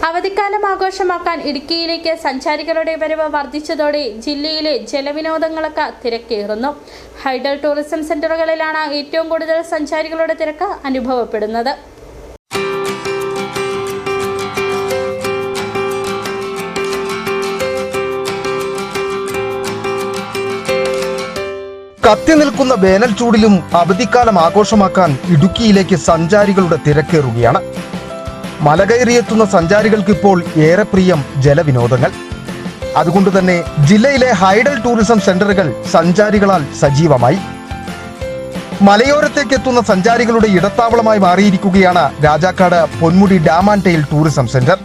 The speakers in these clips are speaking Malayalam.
അവധിക്കാലം ആഘോഷമാക്കാൻ ഇടുക്കിയിലേക്ക് സഞ്ചാരികളുടെ വരവ് വർദ്ധിച്ചതോടെ ജില്ലയിലെ ജലവിനോദങ്ങൾക്ക് തിരക്കേറുന്നു. ഹൈഡൽ ടൂറിസം സെന്ററുകളിലാണ് ഏറ്റവും കൂടുതൽ സഞ്ചാരികളുടെ തിരക്ക് അനുഭവപ്പെടുന്നത്. കത്തി നിൽക്കുന്ന വേനൽ ചൂടിലും അവധിക്കാലം ആഘോഷമാക്കാൻ ഇടുക്കിയിലേക്ക് സഞ്ചാരികളുടെ തിരക്കേറുകയാണ്. മലകയറിയെത്തുന്ന സഞ്ചാരികൾക്ക് ഇപ്പോൾ ഏറെ പ്രിയം ജലവിനോദങ്ങൾ. അതുകൊണ്ട് തന്നെ ജില്ലയിലെ ഹൈഡൽ ടൂറിസം സെന്ററുകൾ സഞ്ചാരികളാൽ സജീവമായി. മലയോരത്തേക്ക് എത്തുന്ന സഞ്ചാരികളുടെ ഇടത്താവളമായി മാറിയിരിക്കുകയാണ് Rajakkad Ponmudi dam and tail tourism centre.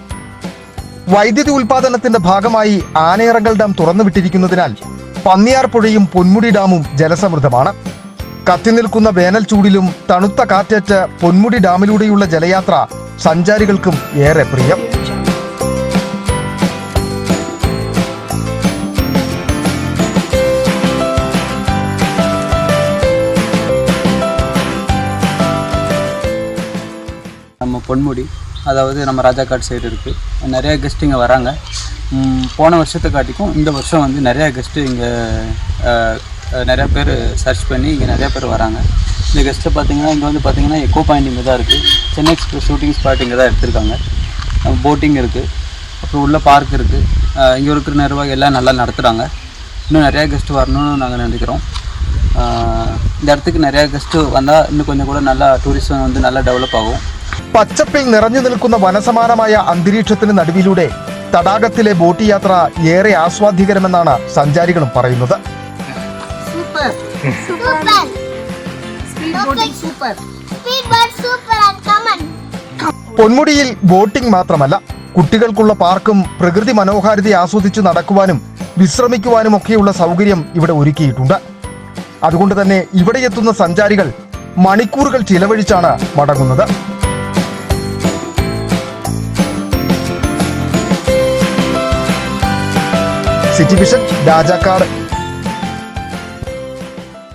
വൈദ്യുതി ഉൽപാദനത്തിന്റെ ഭാഗമായി ആനയിറങ്കൽ ഡാം തുറന്നുവിട്ടിരിക്കുന്നതിനാൽ പന്നിയാർ പുഴയും പൊന്മുടി ഡാമും ജലസമൃദ്ധമാണ്. കത്തിനിൽക്കുന്ന വേനൽ ചൂടിലും തണുത്ത കാറ്റേറ്റ് പൊന്മുടി ഡാമിലൂടെയുള്ള ജലയാത്ര സഞ്ചാരികൾക്കും ഏറെ പ്രിയം. நம்ம பொன்முடி, அதாவது நம்ம ராஜாக்காடு சைடு இருக்குது. நிறைய கெஸ்ட் இங்கே வராங்க. போன வருஷத்தை காட்டிக்கும் இந்த வருஷம் வந்து நிறையா கெஸ்ட்டு இங்கே நிறையா பேர் சர்ச் பண்ணி இங்கே நிறையா பேர் வராங்க. இந்த கெஸ்ட்டை பார்த்தீங்கன்னா இங்கே வந்து பார்த்தீங்கன்னா எக்கோ பாயிண்ட் இங்கே தான் இருக்குது. சென்னை எக்ஸ்பிரஸ் ஷூட்டிங் ஸ்பாட் இங்கே தான் எடுத்திருக்காங்க. போட்டிங் இருக்குது, அப்புறம் உள்ள பார்க் இருக்குது. இங்கே இருக்கிற நிர்வாகம் எல்லாம் நல்லா நடத்துகிறாங்க. இன்னும் நிறையா கெஸ்ட்டு வரணும்னு நாங்கள் நினைக்கிறோம். இந்த இடத்துக்கு நிறையா கெஸ்ட்டு வந்தால் இன்னும் கொஞ்சம் கூட நல்லா டூரிசம் வந்து நல்லா டெவலப் ஆகும். പച്ചപ്പിൽ നിറഞ്ഞു നിൽക്കുന്ന വനസമാനമായ അന്തരീക്ഷത്തിന് നടുവിലൂടെ തടാകത്തിലെ ബോട്ട് യാത്ര ഏറെ ആസ്വാദ്യകരമെന്നാണ് സഞ്ചാരികളും പറയുന്നത്. പൊന്മുടിയിൽ ബോട്ടിംഗ് മാത്രമല്ല, കുട്ടികൾക്കുള്ള പാർക്കും പ്രകൃതി മനോഹാരിത ആസ്വദിച്ചു നടക്കുവാനും വിശ്രമിക്കുവാനും ഒക്കെയുള്ള സൗകര്യം ഇവിടെ ഒരുക്കിയിട്ടുണ്ട്. അതുകൊണ്ട് തന്നെ ഇവിടെ എത്തുന്ന സഞ്ചാരികൾ മണിക്കൂറുകൾ ചിലവഴിച്ചാണ് മടങ്ങുന്നത്. City vision, Rajakkad.